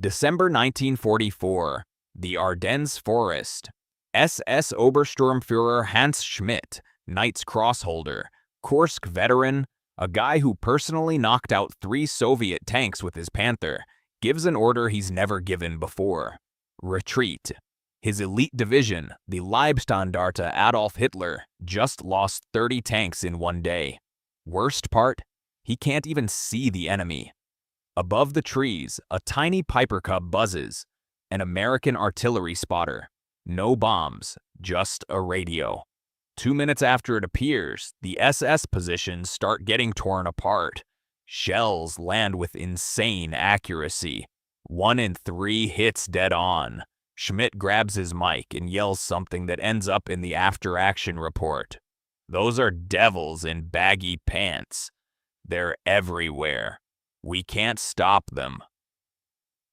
December 1944. The Ardennes Forest. SS Obersturmführer Hans Schmidt, Knight's Cross holder, Kursk veteran, a guy who personally knocked out 3 Soviet tanks with his Panther, gives an order he's never given before. Retreat. His elite division, the Leibstandarte Adolf Hitler, just lost 30 tanks in one day. Worst part? He can't even see the enemy. Above the trees, a tiny Piper Cub buzzes. An American artillery spotter. No bombs, just a radio. 2 minutes after it appears, the SS positions start getting torn apart. Shells land with insane accuracy. 1 in 3 hits dead on. Schmidt grabs his mic and yells something that ends up in the after-action report. Those are devils in baggy pants. They're everywhere. We can't stop them.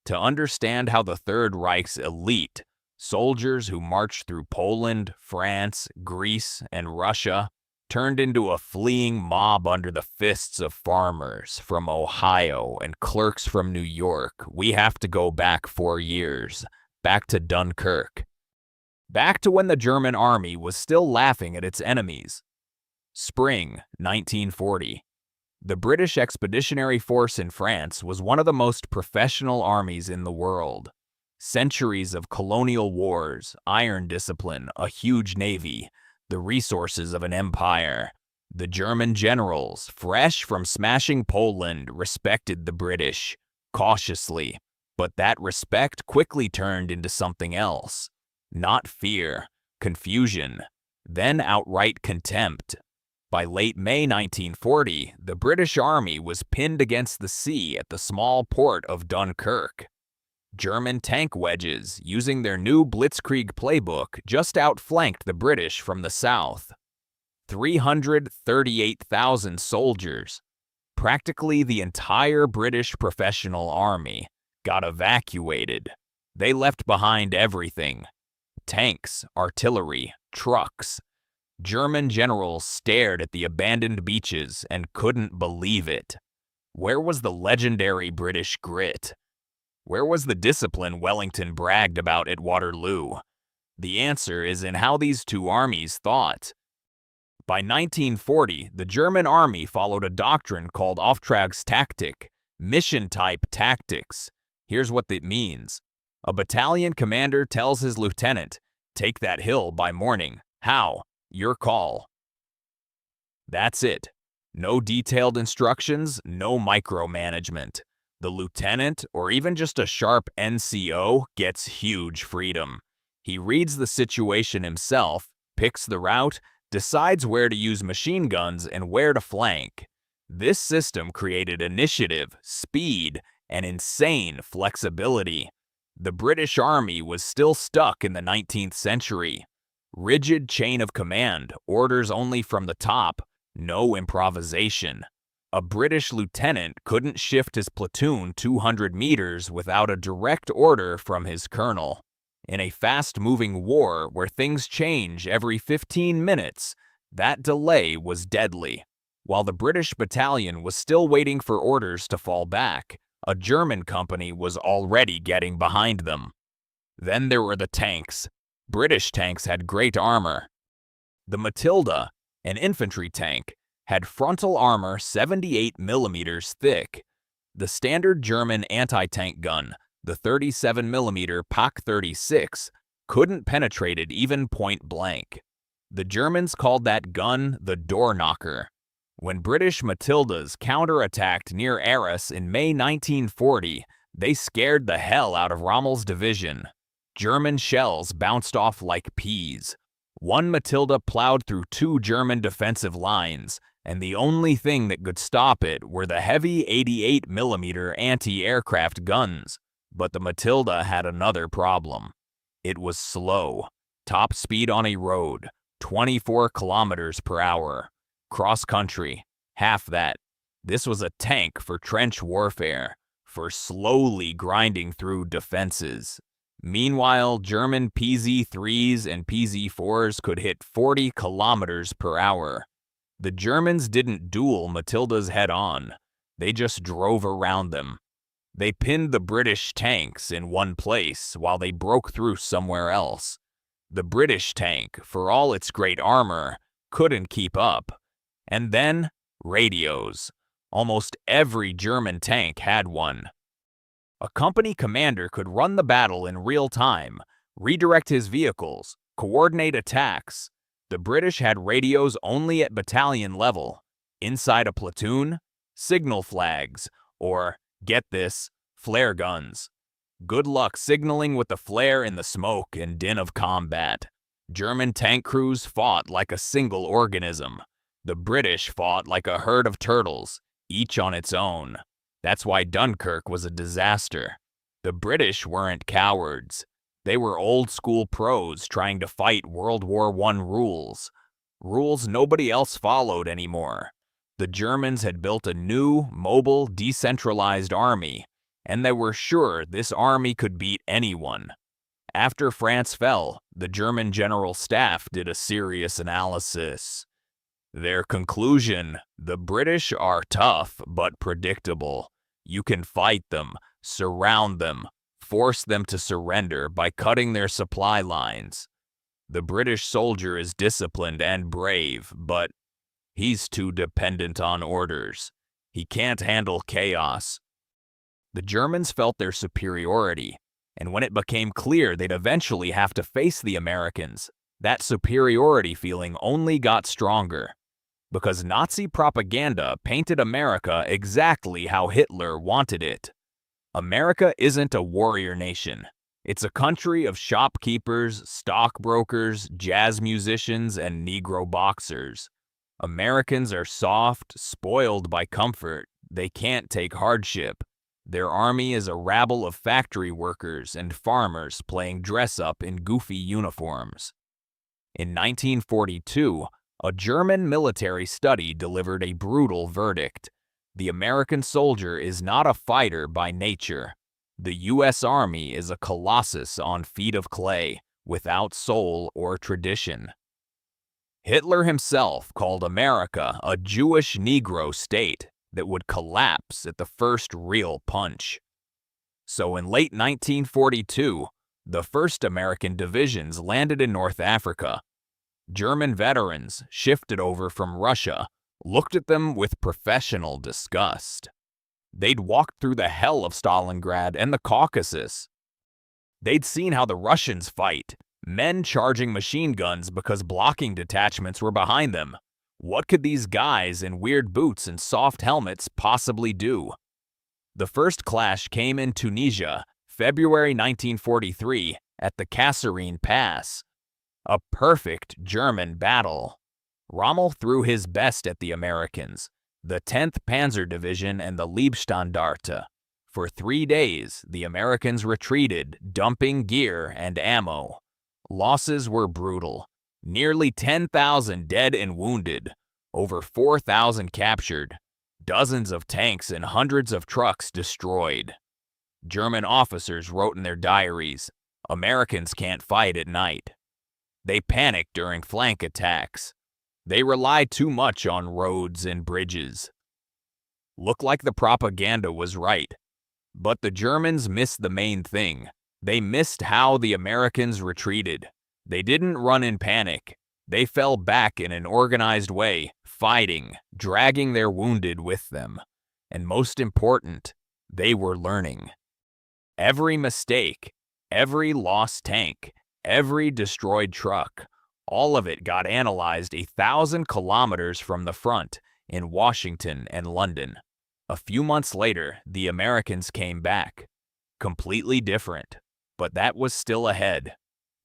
To understand how the Third Reich's elite, soldiers who marched through Poland, France, Greece, and Russia, turned into a fleeing mob under the fists of farmers from Ohio and clerks from New York, we have to go back 4 years, back to Dunkirk. Back to when the German army was still laughing at its enemies. Spring 1940. The British Expeditionary Force in France was one of the most professional armies in the world. Centuries of colonial wars, iron discipline, a huge navy, the resources of an empire. The German generals, fresh from smashing Poland, respected the British, cautiously. But that respect quickly turned into something else. Not fear, confusion, then outright contempt. By late May 1940, the British Army was pinned against the sea at the small port of Dunkirk. German tank wedges, using their new Blitzkrieg playbook, just outflanked the British from the south. 338,000 soldiers, practically the entire British professional army, got evacuated. They left behind everything. Tanks, artillery, trucks. German generals stared at the abandoned beaches and couldn't believe it. Where was the legendary British grit? Where was the discipline Wellington bragged about at Waterloo? The answer is in how these two armies thought. By 1940, the German army followed a doctrine called Auftragstaktik, mission-type tactics. Here's what it means. A battalion commander tells his lieutenant, "Take that hill by morning." How? Your call. That's it. No detailed instructions, no micromanagement. The lieutenant, or even just a sharp NCO, gets huge freedom. He reads the situation himself, picks the route, decides where to use machine guns and where to flank. This system created initiative, speed, and insane flexibility. The British Army was still stuck in the 19th century. Rigid chain of command, orders only from the top, no improvisation. A British lieutenant couldn't shift his platoon 200 meters without a direct order from his colonel. In a fast-moving war where things change every 15 minutes, that delay was deadly. While the British battalion was still waiting for orders to fall back, a German company was already getting behind them. Then there were the tanks. British tanks had great armor. The Matilda, an infantry tank, had frontal armor 78 millimeters thick. The standard German anti-tank gun, the 37 millimeter Pak-36, couldn't penetrate it even point blank. The Germans called that gun the door knocker. When British Matildas counterattacked near Arras in May 1940, they scared the hell out of Rommel's division. German shells bounced off like peas. One Matilda plowed through 2 German defensive lines, and the only thing that could stop it were the heavy 88 millimeter anti-aircraft guns. But the Matilda had another problem. It was slow. Top speed on a road, 24 kilometers per hour. Cross country, half that. This was a tank for trench warfare, for slowly grinding through defenses. Meanwhile, German PZ-3s and PZ-4s could hit 40 kilometers per hour. The Germans didn't duel Matildas head-on. They just drove around them. They pinned the British tanks in one place while they broke through somewhere else. The British tank, for all its great armor, couldn't keep up. And then, radios. Almost every German tank had one. A company commander could run the battle in real time, redirect his vehicles, coordinate attacks. The British had radios only at battalion level. Inside a platoon, signal flags, or, get this, flare guns. Good luck signaling with the flare in the smoke and din of combat. German tank crews fought like a single organism. The British fought like a herd of turtles, each on its own. That's why Dunkirk was a disaster. The British weren't cowards. They were old-school pros trying to fight World War I rules. Rules nobody else followed anymore. The Germans had built a new, mobile, decentralized army, and they were sure this army could beat anyone. After France fell, the German General Staff did a serious analysis. Their conclusion: the British are tough but predictable. You can fight them, surround them, force them to surrender by cutting their supply lines. The British soldier is disciplined and brave, but he's too dependent on orders. He can't handle chaos. The Germans felt their superiority, and when it became clear they'd eventually have to face the Americans, that superiority feeling only got stronger. Because Nazi propaganda painted America exactly how Hitler wanted it. America isn't a warrior nation. It's a country of shopkeepers, stockbrokers, jazz musicians, and Negro boxers. Americans are soft, spoiled by comfort. They can't take hardship. Their army is a rabble of factory workers and farmers playing dress-up in goofy uniforms. In 1942, a German military study delivered a brutal verdict. The American soldier is not a fighter by nature. The U.S. Army is a colossus on feet of clay, without soul or tradition. Hitler himself called America a Jewish Negro state that would collapse at the first real punch. So in late 1942, the first American divisions landed in North Africa. German veterans, shifted over from Russia, looked at them with professional disgust. They'd walked through the hell of Stalingrad and the Caucasus. They'd seen how the Russians fight, men charging machine guns because blocking detachments were behind them. What could these guys in weird boots and soft helmets possibly do? The first clash came in Tunisia, February 1943, at the Kasserine Pass. A perfect German battle. Rommel threw his best at the Americans, the 10th Panzer Division and the Leibstandarte. For 3 days, the Americans retreated, dumping gear and ammo. Losses were brutal. Nearly 10,000 dead and wounded, over 4,000 captured, dozens of tanks and hundreds of trucks destroyed. German officers wrote in their diaries, "Americans can't fight at night." They panicked during flank attacks. They relied too much on roads and bridges. Looked like the propaganda was right. But the Germans missed the main thing. They missed how the Americans retreated. They didn't run in panic. They fell back in an organized way, fighting, dragging their wounded with them. And most important, they were learning. Every mistake, every lost tank, every destroyed truck, all of it got analyzed 1,000 kilometers from the front in Washington and London. A few months later, the Americans came back. Completely different, but that was still ahead.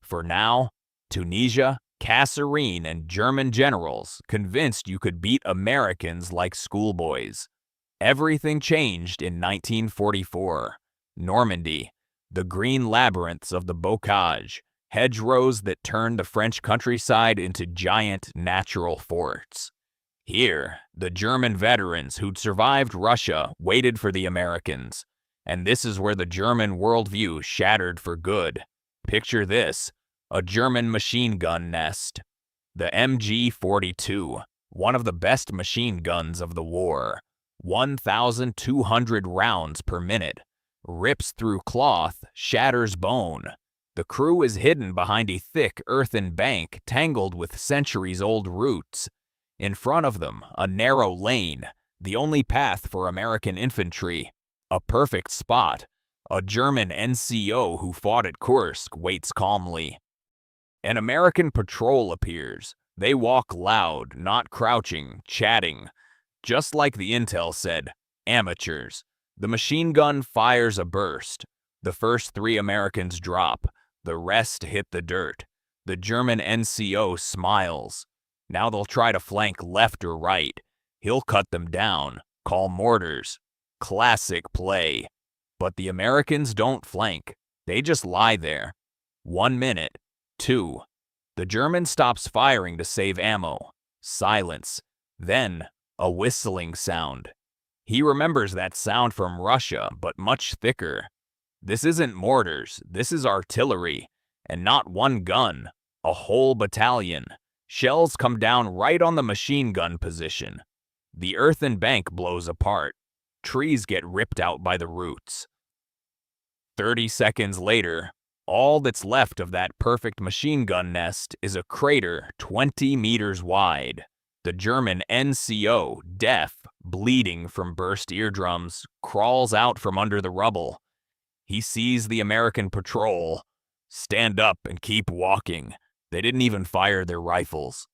For now, Tunisia, Kasserine, and German generals convinced you could beat Americans like schoolboys. Everything changed in 1944. Normandy, the green labyrinths of the Bocage, hedgerows that turned the French countryside into giant natural forts. Here, the German veterans who'd survived Russia waited for the Americans. And this is where the German worldview shattered for good. Picture this, a German machine gun nest. The MG-42, one of the best machine guns of the war. 1,200 rounds per minute. rips through cloth, shatters bone. The crew is hidden behind a thick earthen bank tangled with centuries-old roots. In front of them, a narrow lane, the only path for American infantry. A perfect spot. A German NCO who fought at Kursk waits calmly. An American patrol appears. They walk loud, not crouching, chatting. Just like the intel said, amateurs. The machine gun fires a burst. The first 3 Americans drop. The rest hit the dirt. The German NCO smiles. Now they'll try to flank left or right. He'll cut them down, call mortars. Classic play. But the Americans don't flank. They just lie there. 1 minute. 2. The German stops firing to save ammo. Silence. Then, a whistling sound. He remembers that sound from Russia, but much thicker. This isn't mortars, this is artillery. And not one gun, a whole battalion. Shells come down right on the machine gun position. The earthen bank blows apart. Trees get ripped out by the roots. 30 seconds later, all that's left of that perfect machine gun nest is a crater 20 meters wide. The German NCO, deaf, bleeding from burst eardrums, crawls out from under the rubble. He sees the American patrol. Stand up and keep walking. They didn't even fire their rifles.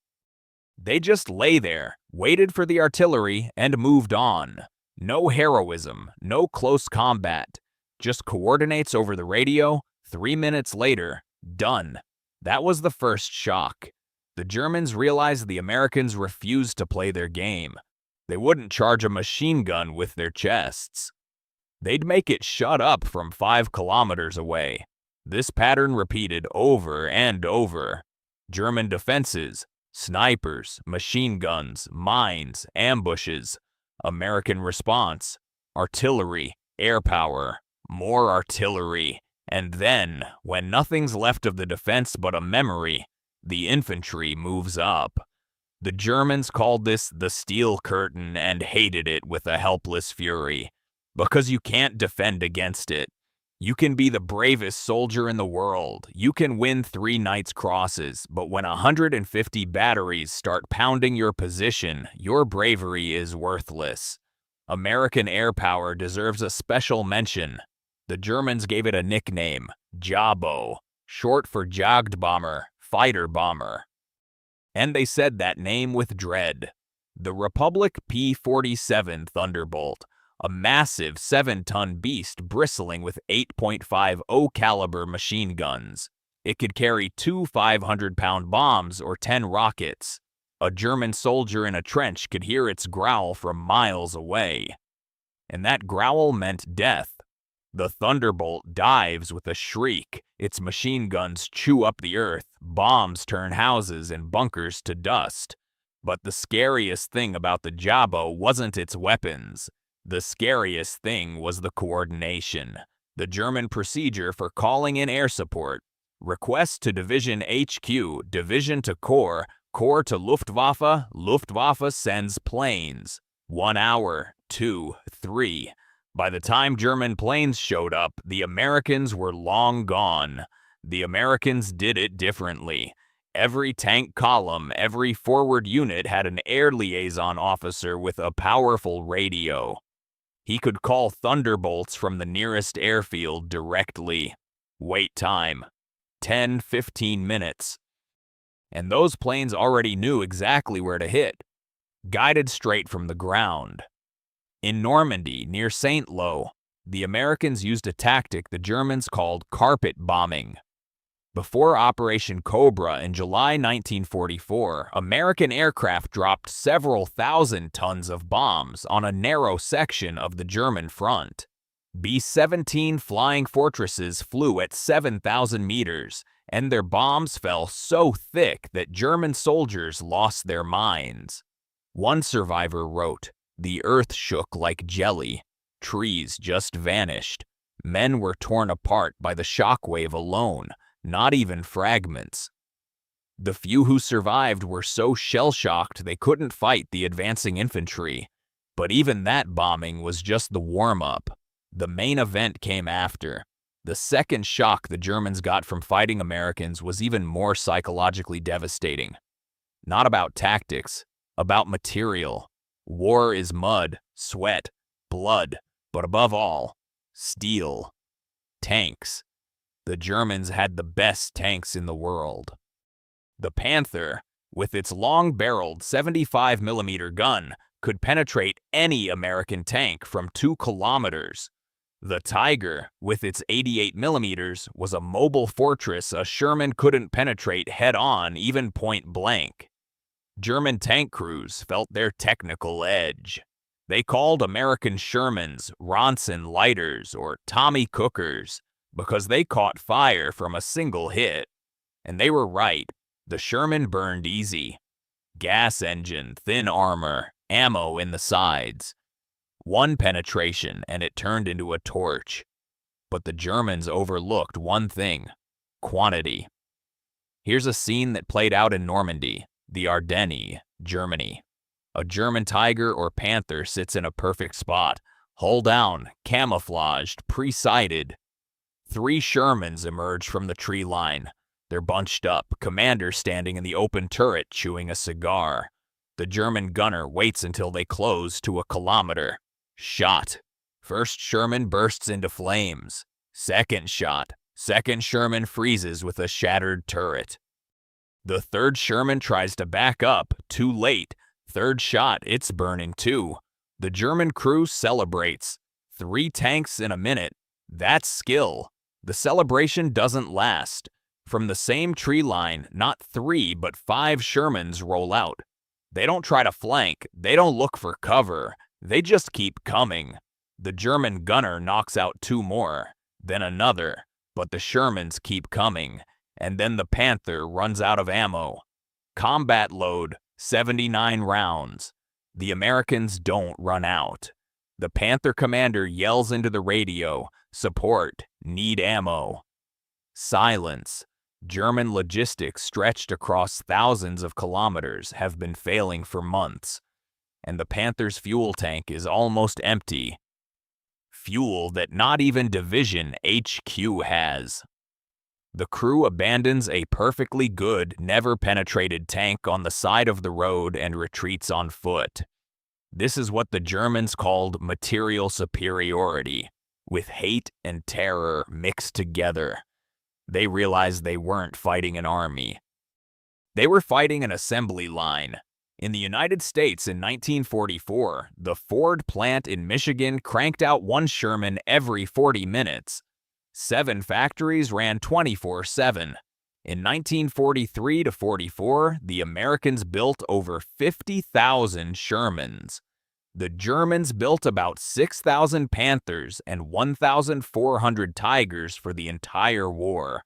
They just lay there, waited for the artillery, and moved on. No heroism, no close combat. Just coordinates over the radio. 3 minutes later, done. That was the first shock. The Germans realized the Americans refused to play their game. They wouldn't charge a machine gun with their chests. They'd make it shut up from 5 kilometers away. This pattern repeated over and over. German defenses, snipers, machine guns, mines, ambushes. American response, artillery, air power, more artillery. And then, when nothing's left of the defense but a memory, the infantry moves up. The Germans called this the Steel Curtain and hated it with a helpless fury. Because you can't defend against it. You can be the bravest soldier in the world. You can win 3 Knights Crosses, but when 150 batteries start pounding your position, your bravery is worthless. American air power deserves a special mention. The Germans gave it a nickname, Jabo, short for Jagdbomber, fighter bomber. And they said that name with dread. The Republic P-47 Thunderbolt, a massive 7-ton beast bristling with 8.50 caliber machine guns. It could carry 2 500-pound bombs or 10 rockets. A German soldier in a trench could hear its growl from miles away. And that growl meant death. The Thunderbolt dives with a shriek. Its machine guns chew up the earth. Bombs turn houses and bunkers to dust. But the scariest thing about the Jabo wasn't its weapons. The scariest thing was the coordination. The German procedure for calling in air support. Request to Division HQ, Division to Corps, Corps to Luftwaffe, Luftwaffe sends planes. 1 hour, 2, 3. By the time German planes showed up, the Americans were long gone. The Americans did it differently. Every tank column, every forward unit had an air liaison officer with a powerful radio. He could call Thunderbolts from the nearest airfield directly. Wait time, 10-15 minutes. And those planes already knew exactly where to hit, guided straight from the ground. In Normandy, near St. Lo, the Americans used a tactic the Germans called carpet bombing. Before Operation Cobra in July 1944, American aircraft dropped several thousand tons of bombs on a narrow section of the German front. B-17 flying fortresses flew at 7,000 meters, and their bombs fell so thick that German soldiers lost their minds. One survivor wrote, "The earth shook like jelly. Trees just vanished. Men were torn apart by the shockwave alone, not even fragments." The few who survived were so shell-shocked they couldn't fight the advancing infantry. But even that bombing was just the warm-up. The main event came after. The second shock the Germans got from fighting Americans was even more psychologically devastating. Not about tactics, about material. War is mud, sweat, blood, but above all, steel. Tanks. The Germans had the best tanks in the world. The Panther, with its long-barreled 75mm gun, could penetrate any American tank from 2 kilometers. The Tiger, with its 88mm, was a mobile fortress a Sherman couldn't penetrate head-on, even point-blank. German tank crews felt their technical edge. They called American Shermans Ronson Lighters or Tommy Cookers because they caught fire from a single hit. And they were right. The Sherman burned easy. Gas engine, thin armor, ammo in the sides. One penetration and it turned into a torch. But the Germans overlooked one thing: quantity. Here's a scene that played out in Normandy, the Ardennes, Germany. A German Tiger or Panther sits in a perfect spot, hull down, camouflaged, pre-sighted. 3 Shermans emerge from the tree line. They're bunched up, commander standing in the open turret chewing a cigar. The German gunner waits until they close to a kilometer. Shot. First Sherman bursts into flames. Second shot. Second Sherman freezes with a shattered turret. The third Sherman tries to back up. Too late. Third shot, it's burning too. The German crew celebrates. 3 tanks in a minute. That's skill. The celebration doesn't last. From the same tree line, not 3 but 5 Shermans roll out. They don't try to flank. They don't look for cover. They just keep coming. The German gunner knocks out 2 more, then another, but the Shermans keep coming, and then the Panther runs out of ammo. Combat load, 79 rounds. The Americans don't run out. The Panther commander yells into the radio, "Support, need ammo." Silence. German logistics stretched across thousands of kilometers have been failing for months, and the Panther's fuel tank is almost empty. Fuel that not even Division HQ has. The crew abandons a perfectly good, never-penetrated tank on the side of the road and retreats on foot. This is what the Germans called material superiority, with hate and terror mixed together. They realized they weren't fighting an army. They were fighting an assembly line. In the United States in 1944, the Ford plant in Michigan cranked out 1 Sherman every 40 minutes. 7 factories ran 24/7. In 1943 to 44, the Americans built over 50,000 Shermans. The Germans built about 6,000 Panthers and 1,400 Tigers for the entire war.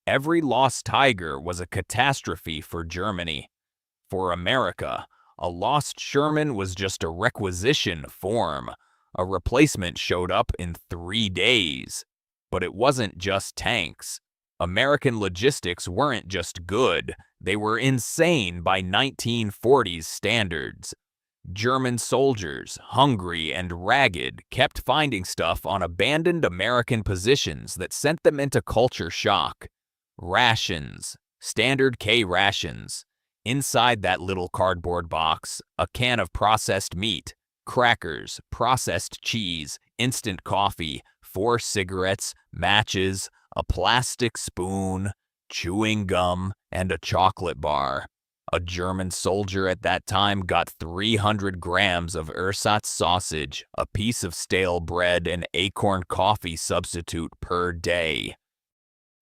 Every lost Tiger was a catastrophe for Germany. For America, a lost Sherman was just a requisition form. A replacement showed up in 3 days. But it wasn't just tanks. American logistics weren't just good, they were insane by 1940s standards. German soldiers, hungry and ragged, kept finding stuff on abandoned American positions that sent them into culture shock. Rations, standard K-rations. Inside that little cardboard box, a can of processed meat, crackers, processed cheese, instant coffee, 4 cigarettes, matches, a plastic spoon, chewing gum, and a chocolate bar. A German soldier at that time got 300 grams of ersatz sausage, a piece of stale bread, and acorn coffee substitute per day.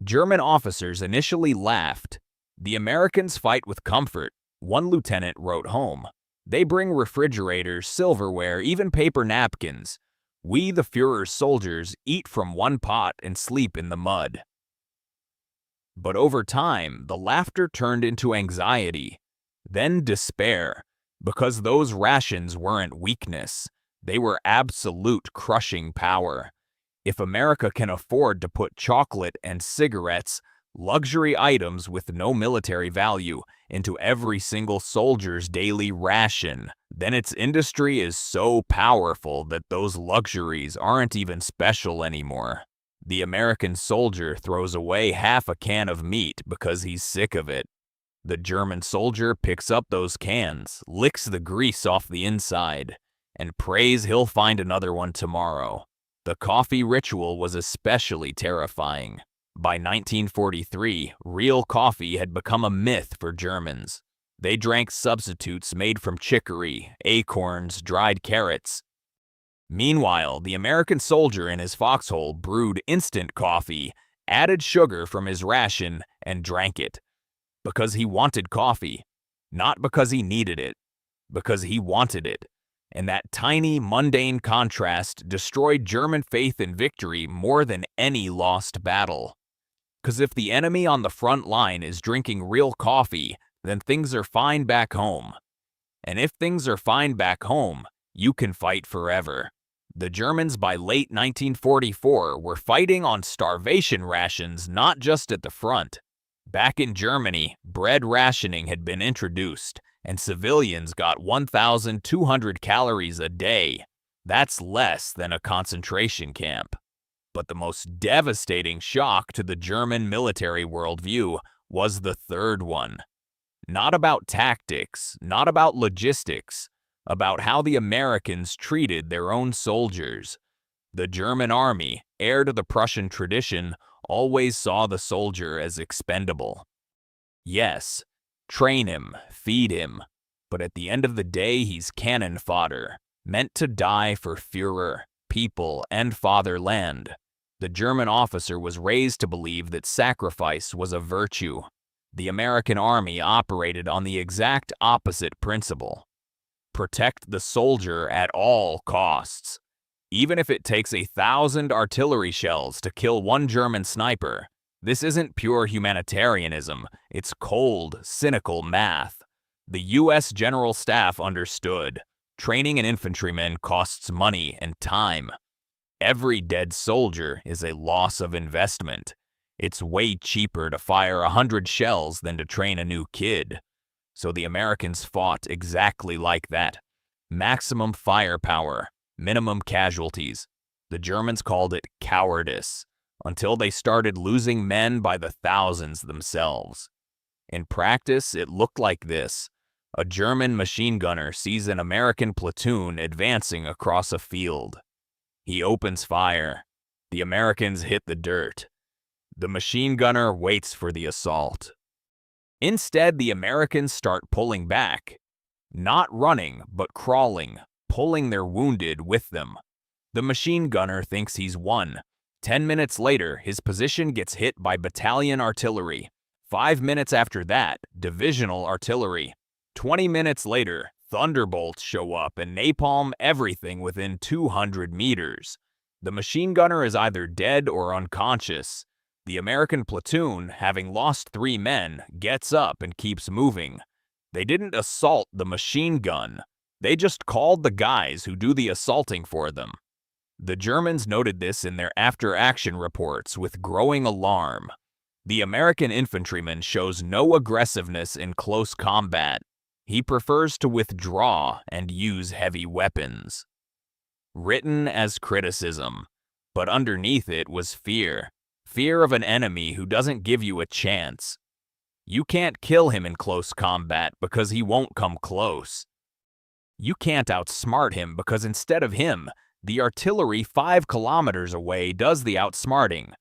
German officers initially laughed. The Americans fight with comfort. One lieutenant wrote home. They bring refrigerators, silverware, even paper napkins. We, the Führer's soldiers, eat from one pot and sleep in the mud. But over time, the laughter turned into anxiety, then despair, because those rations weren't weakness. They were absolute crushing power. If America can afford to put chocolate and cigarettes, luxury items with no military value, into every single soldier's daily ration. Then its industry is so powerful that those luxuries aren't even special anymore. The American soldier throws away half a can of meat because he's sick of it. The German soldier picks up those cans, licks the grease off the inside, and prays he'll find another one tomorrow. The coffee ritual was especially terrifying. By 1943, real coffee had become a myth for Germans. They drank substitutes made from chicory, acorns, dried carrots. Meanwhile, the American soldier in his foxhole brewed instant coffee, added sugar from his ration, and drank it. Because he wanted coffee. Not because he needed it. Because he wanted it. And that tiny, mundane contrast destroyed German faith in victory more than any lost battle. Because if the enemy on the front line is drinking real coffee, then things are fine back home. And if things are fine back home, you can fight forever. The Germans by late 1944 were fighting on starvation rations not just at the front. Back in Germany, bread rationing had been introduced, and civilians got 1,200 calories a day. That's less than a concentration camp. But the most devastating shock to the German military worldview was the third one. Not about tactics, not about logistics, about how the Americans treated their own soldiers. The German army, heir to the Prussian tradition, always saw the soldier as expendable. Yes, train him, feed him, but at the end of the day he's cannon fodder, meant to die for Führer, people, and fatherland. The German officer was raised to believe that sacrifice was a virtue. The American army operated on the exact opposite principle. Protect the soldier at all costs. Even if it takes 1,000 artillery shells to kill one German sniper, this isn't pure humanitarianism, it's cold, cynical math. The U.S. General Staff understood. Training an infantryman costs money and time. Every dead soldier is a loss of investment. It's way cheaper to fire 100 shells than to train a new kid. So the Americans fought exactly like that. Maximum firepower. Minimum casualties. The Germans called it cowardice, until they started losing men by the thousands themselves. In practice, it looked like this. A German machine gunner sees an American platoon advancing across a field. He opens fire. The Americans hit the dirt. The machine gunner waits for the assault. Instead, the Americans start pulling back. Not running, but crawling, pulling their wounded with them. The machine gunner thinks he's won. 10 minutes later, his position gets hit by battalion artillery. 5 minutes after that, divisional artillery. 20 minutes later, thunderbolts show up and napalm everything within 200 meters. The machine gunner is either dead or unconscious. The American platoon, having lost 3 men, gets up and keeps moving. They didn't assault the machine gun. They just called the guys who do the assaulting for them. The Germans noted this in their after-action reports with growing alarm. The American infantryman shows no aggressiveness in close combat. He prefers to withdraw and use heavy weapons. Written as criticism, but underneath it was fear. Fear of an enemy who doesn't give you a chance. You can't kill him in close combat because he won't come close. You can't outsmart him because instead of him, the artillery 5 kilometers away does the outsmarting.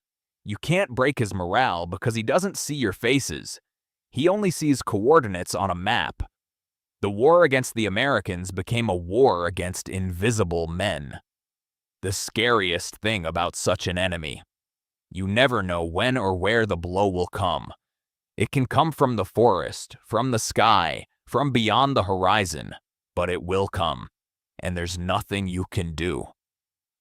You can't break his morale because he doesn't see your faces. He only sees coordinates on a map. The war against the Americans became a war against invisible men. The scariest thing about such an enemy. You never know when or where the blow will come. It can come from the forest, from the sky, from beyond the horizon, but it will come, and there's nothing you can do.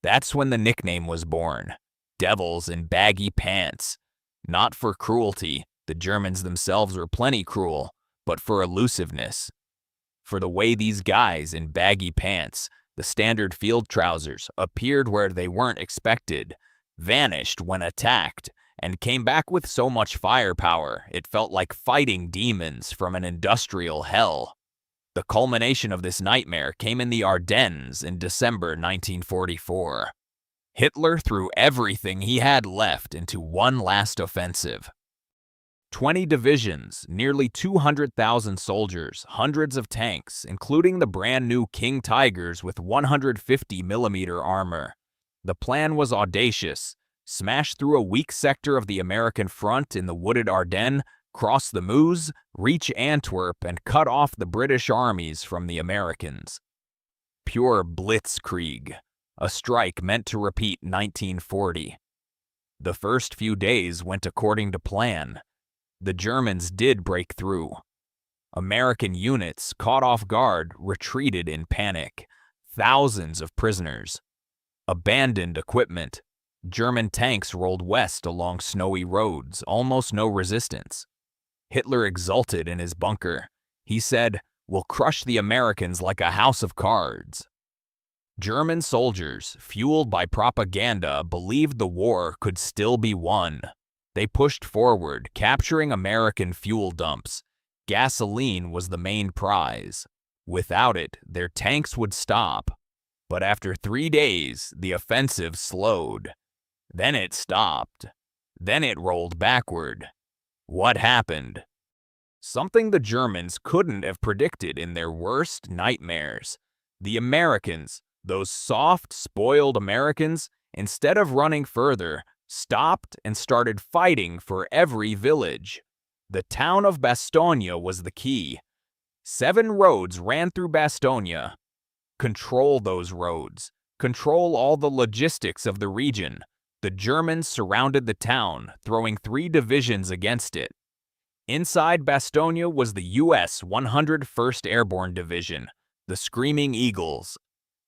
That's when the nickname was born, Devils in Baggy Pants. Not for cruelty, the Germans themselves were plenty cruel, but for elusiveness. For the way these guys in baggy pants, the standard field trousers, appeared where they weren't expected, vanished when attacked, and came back with so much firepower it felt like fighting demons from an industrial hell. The culmination of this nightmare came in the Ardennes in December 1944. Hitler threw everything he had left into one last offensive. 20 divisions, nearly 200,000 soldiers, hundreds of tanks, including the brand new King Tigers with 150mm armor. The plan was audacious: smash through a weak sector of the American front in the wooded Ardennes, cross the Meuse, reach Antwerp, and cut off the British armies from the Americans. Pure blitzkrieg, a strike meant to repeat 1940. The first few days went according to plan. The Germans did break through. American units, caught off guard, retreated in panic. Thousands of prisoners. Abandoned equipment. German tanks rolled west along snowy roads, almost no resistance. Hitler exulted in his bunker. He said, "We'll crush the Americans like a house of cards." German soldiers, fueled by propaganda, believed the war could still be won. They pushed forward, capturing American fuel dumps. Gasoline was the main prize. Without it, their tanks would stop. But after 3 days, the offensive slowed. Then it stopped. Then it rolled backward. What happened? Something the Germans couldn't have predicted in their worst nightmares. The Americans, those soft, spoiled Americans, instead of running further, stopped and started fighting for every village. The town of Bastogne was the key. 7 roads ran through Bastogne. Control those roads. Control all the logistics of the region. The Germans surrounded the town, throwing 3 divisions against it. Inside Bastogne was the U.S. 101st Airborne Division, the Screaming Eagles.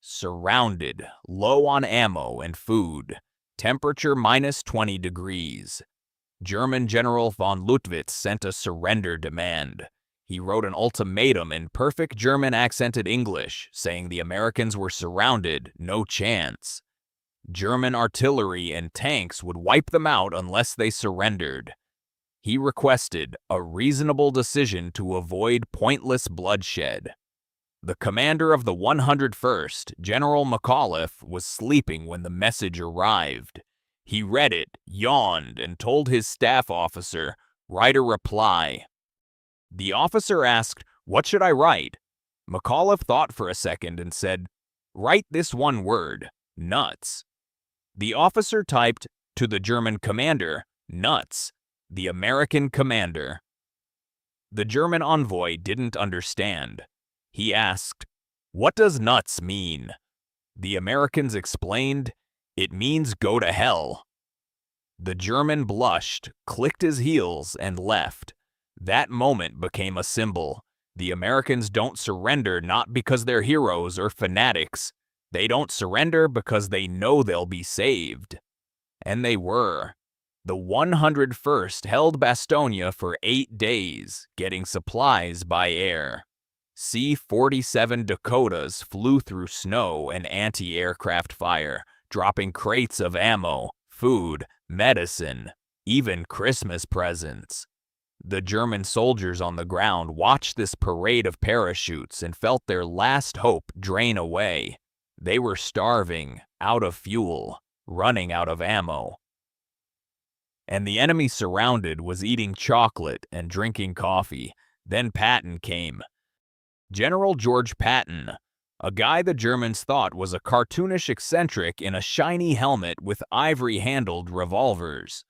Surrounded, low on ammo and food. Temperature minus 20 degrees. German General von Luttwitz sent a surrender demand. He wrote an ultimatum in perfect German accented English, saying the Americans were surrounded, no chance. German artillery and tanks would wipe them out unless they surrendered. He requested a reasonable decision to avoid pointless bloodshed. The commander of the 101st, General McAuliffe, was sleeping when the message arrived. He read it, yawned, and told his staff officer, "Write a reply." The officer asked, "What should I write?" McAuliffe thought for a second and said, "Write this one word, nuts." The officer typed, to the German commander, "Nuts." The American commander. The German envoy didn't understand. He asked, "What does nuts mean?" The Americans explained, "It means go to hell." The German blushed, clicked his heels, and left. That moment became a symbol. The Americans don't surrender not because they're heroes or fanatics. They don't surrender because they know they'll be saved. And they were. The 101st held Bastogne for 8 days, getting supplies by air. C-47 Dakotas flew through snow and anti-aircraft fire, dropping crates of ammo, food, medicine, even Christmas presents. The German soldiers on the ground watched this parade of parachutes and felt their last hope drain away. They were starving, out of fuel, running out of ammo. And the enemy surrounded was eating chocolate and drinking coffee. Then Patton came. General George Patton, a guy the Germans thought was a cartoonish eccentric in a shiny helmet with ivory-handled revolvers.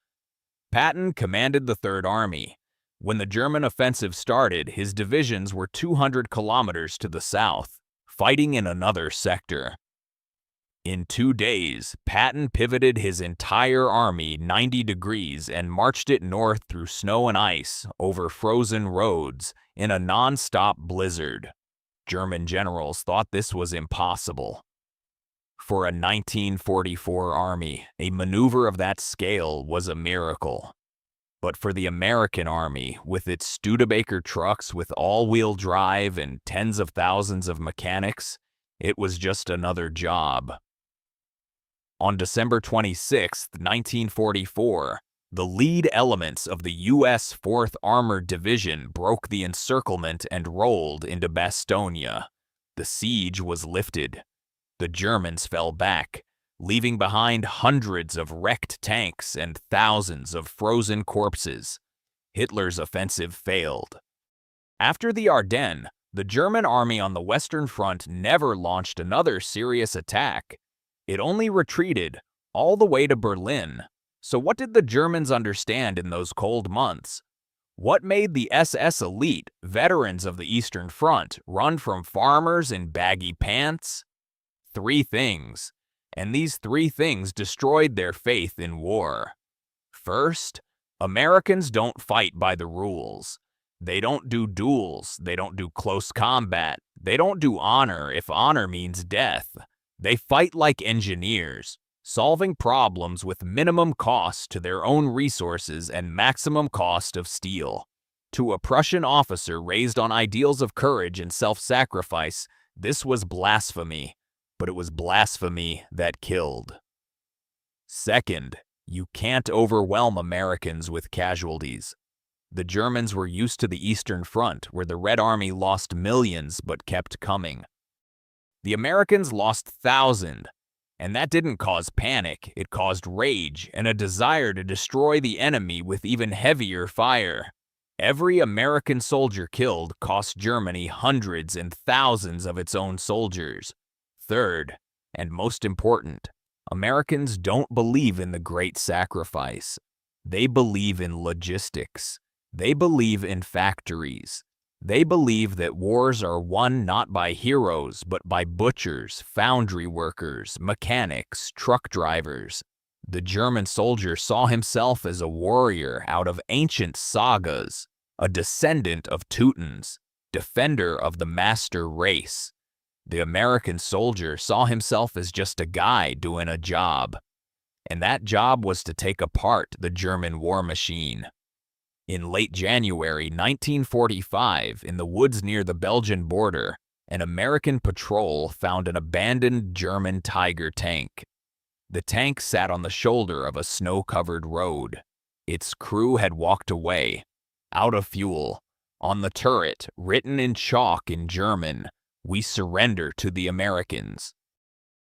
Patton commanded the Third Army. When the German offensive started, his divisions were 200 kilometers to the south, fighting in another sector. In 2 days, Patton pivoted his entire army 90 degrees and marched it north through snow and ice, over frozen roads, in a non-stop blizzard. German generals thought this was impossible. For a 1944 army, a maneuver of that scale was a miracle. But for the American army, with its Studebaker trucks with all-wheel drive and tens of thousands of mechanics, it was just another job. On December 26, 1944, The lead elements of the U.S. 4th Armored Division broke the encirclement and rolled into Bastogne. The siege was lifted. The Germans fell back, leaving behind hundreds of wrecked tanks and thousands of frozen corpses. Hitler's offensive failed. After the Ardennes, the German army on the Western Front never launched another serious attack. It only retreated all the way to Berlin. So what did the Germans understand in those cold months? What made the SS elite, veterans of the Eastern Front, run from farmers in baggy pants? 3 things, and these 3 things destroyed their faith in war. First, Americans don't fight by the rules. They don't do duels, they don't do close combat, they don't do honor if honor means death. They fight like engineers, solving problems with minimum cost to their own resources and maximum cost of steel. To a Prussian officer raised on ideals of courage and self-sacrifice, this was blasphemy, but it was blasphemy that killed. Second, you can't overwhelm Americans with casualties. The Germans were used to the Eastern Front, where the Red Army lost millions but kept coming. The Americans lost thousands. And that didn't cause panic, it caused rage and a desire to destroy the enemy with even heavier fire. Every American soldier killed cost Germany hundreds and thousands of its own soldiers. Third, and most important, Americans don't believe in the great sacrifice. They believe in logistics. They believe in factories. They believe that wars are won not by heroes, but by butchers, foundry workers, mechanics, truck drivers. The German soldier saw himself as a warrior out of ancient sagas, a descendant of Teutons, defender of the master race. The American soldier saw himself as just a guy doing a job. And that job was to take apart the German war machine. In late January 1945, in the woods near the Belgian border, an American patrol found an abandoned German Tiger tank. The tank sat on the shoulder of a snow-covered road. Its crew had walked away, out of fuel. On the turret, written in chalk in German, "We surrender to the Americans.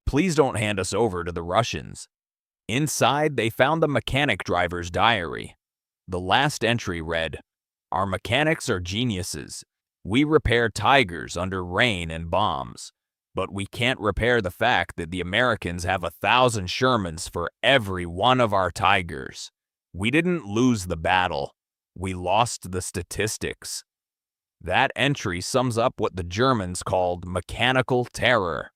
Please don't hand us over to the Russians." Inside, they found the mechanic driver's diary. The last entry read, "Our mechanics are geniuses. We repair Tigers under rain and bombs. But we can't repair the fact that the Americans have 1,000 Shermans for every one of our Tigers. We didn't lose the battle. We lost the statistics." That entry sums up what the Germans called mechanical terror.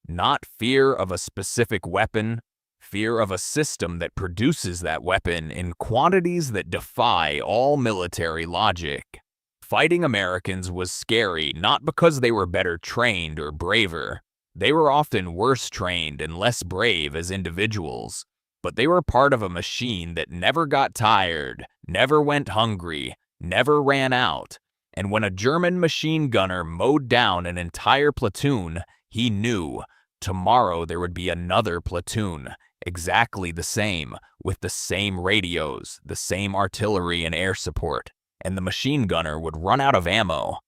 Not fear of a specific weapon, fear of a system that produces that weapon in quantities that defy all military logic. Fighting Americans was scary not because they were better trained or braver. They were often worse trained and less brave as individuals. But they were part of a machine that never got tired, never went hungry, never ran out. And when a German machine gunner mowed down an entire platoon, he knew tomorrow there would be another platoon, exactly the same, with the same radios, the same artillery and air support, and the machine gunner would run out of ammo.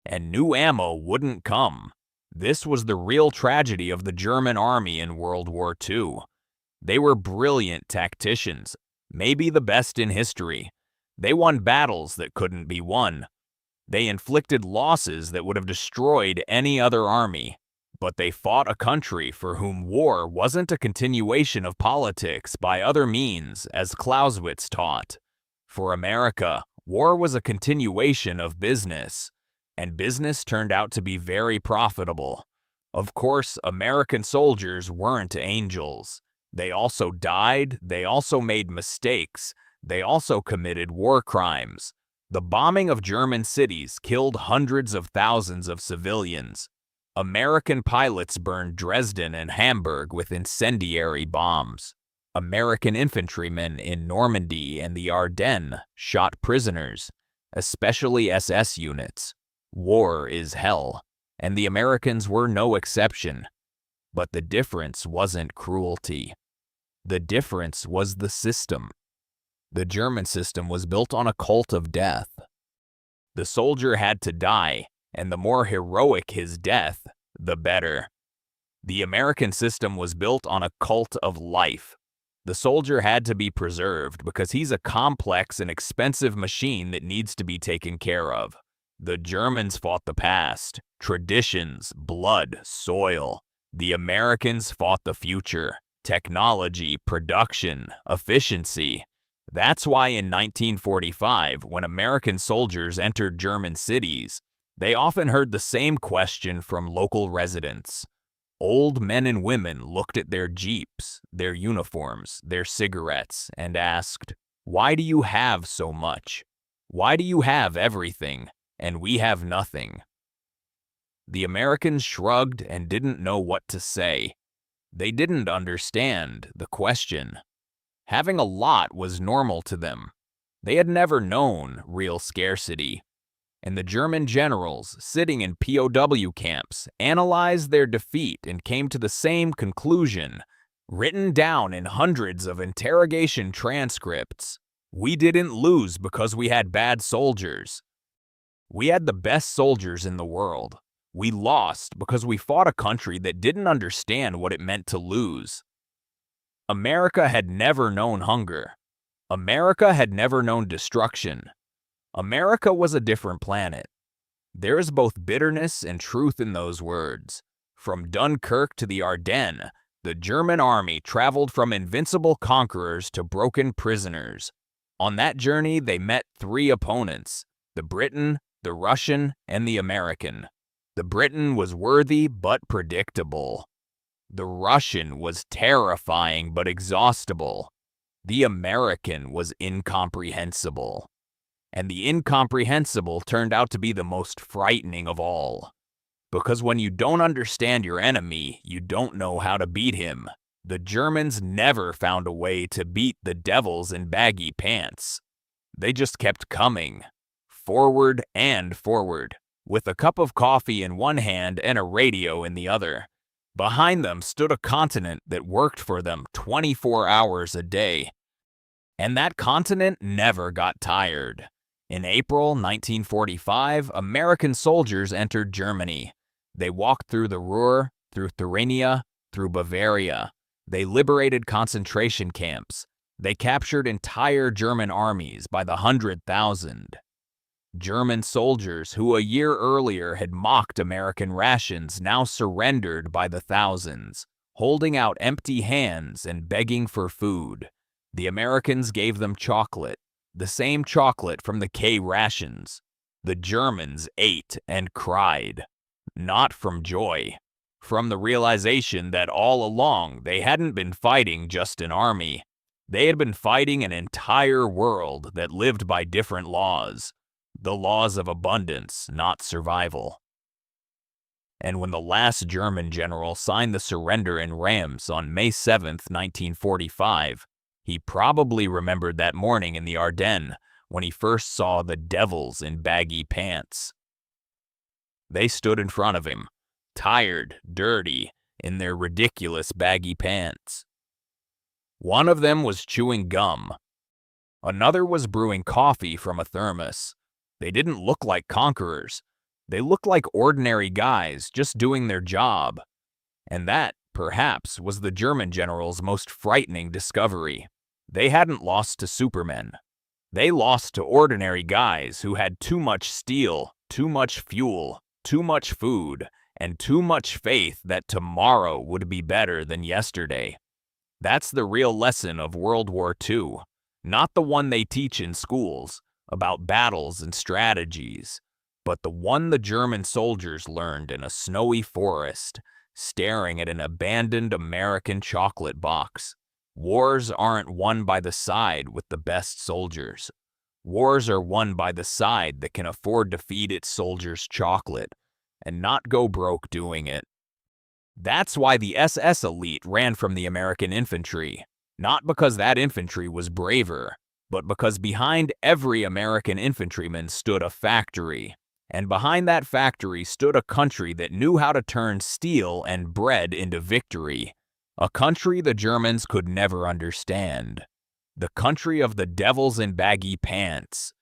And new ammo wouldn't come. This was the real tragedy of the German army in World War II. They were brilliant tacticians, maybe the best in history. They won battles that couldn't be won. They inflicted losses that would have destroyed any other army. But they fought a country for whom war wasn't a continuation of politics by other means, as Clausewitz taught. For America, war was a continuation of business, and business turned out to be very profitable. Of course, American soldiers weren't angels. They also died, they also made mistakes, they also committed war crimes. The bombing of German cities killed hundreds of thousands of civilians. American pilots burned Dresden and Hamburg with incendiary bombs. American infantrymen in Normandy and the Ardennes shot prisoners, especially SS units. War is hell, and the Americans were no exception. But the difference wasn't cruelty. The difference was the system. The German system was built on a cult of death. The soldier had to die, and the more heroic his death, the better. The American system was built on a cult of life. The soldier had to be preserved because he's a complex and expensive machine that needs to be taken care of. The Germans fought the past, traditions, blood, soil. The Americans fought the future, technology, production, efficiency. That's why in 1945, when American soldiers entered German cities, they often heard the same question from local residents. Old men and women looked at their jeeps, their uniforms, their cigarettes, and asked, "Why do you have so much? Why do you have everything, and we have nothing?" The Americans shrugged and didn't know what to say. They didn't understand the question. Having a lot was normal to them. They had never known real scarcity. And the German generals, sitting in POW camps, analyzed their defeat and came to the same conclusion, written down in hundreds of interrogation transcripts. We didn't lose because we had bad soldiers. We had the best soldiers in the world. We lost because we fought a country that didn't understand what it meant to lose. America had never known hunger. America had never known destruction. America was a different planet. There is both bitterness and truth in those words. From Dunkirk to the Ardennes, the German army traveled from invincible conquerors to broken prisoners. On that journey, they met three opponents: the Briton, the Russian, and the American. The Briton was worthy but predictable. The Russian was terrifying but exhaustible. The American was incomprehensible. And the incomprehensible turned out to be the most frightening of all. Because when you don't understand your enemy, you don't know how to beat him. The Germans never found a way to beat the devils in baggy pants. They just kept coming, forward and forward, with a cup of coffee in one hand and a radio in the other. Behind them stood a continent that worked for them 24 hours a day. And that continent never got tired. In April 1945, American soldiers entered Germany. They walked through the Ruhr, through Thuringia, through Bavaria. They liberated concentration camps. They captured entire German armies by the 100,000. German soldiers who a year earlier had mocked American rations now surrendered by the thousands, holding out empty hands and begging for food. The Americans gave them chocolate, the same chocolate from the K-rations. The Germans ate and cried, not from joy, from the realization that all along they hadn't been fighting just an army. They had been fighting an entire world that lived by different laws, the laws of abundance, not survival. And when the last German general signed the surrender in Reims on May 7, 1945, he probably remembered that morning in the Ardennes when he first saw the devils in baggy pants. They stood in front of him, tired, dirty, in their ridiculous baggy pants. One of them was chewing gum. Another was brewing coffee from a thermos. They didn't look like conquerors. They looked like ordinary guys just doing their job. And that, perhaps, was the German general's most frightening discovery. They hadn't lost to supermen. They lost to ordinary guys who had too much steel, too much fuel, too much food, and too much faith that tomorrow would be better than yesterday. That's the real lesson of World War II, not the one they teach in schools about battles and strategies, but the one the German soldiers learned in a snowy forest, staring at an abandoned American chocolate box. Wars aren't won by the side with the best soldiers. Wars are won by the side that can afford to feed its soldiers chocolate and not go broke doing it. That's why the SS elite ran from the American infantry, not because that infantry was braver, but because behind every American infantryman stood a factory, and behind that factory stood a country that knew how to turn steel and bread into victory. A country the Germans could never understand. the country of the devils in baggy pants.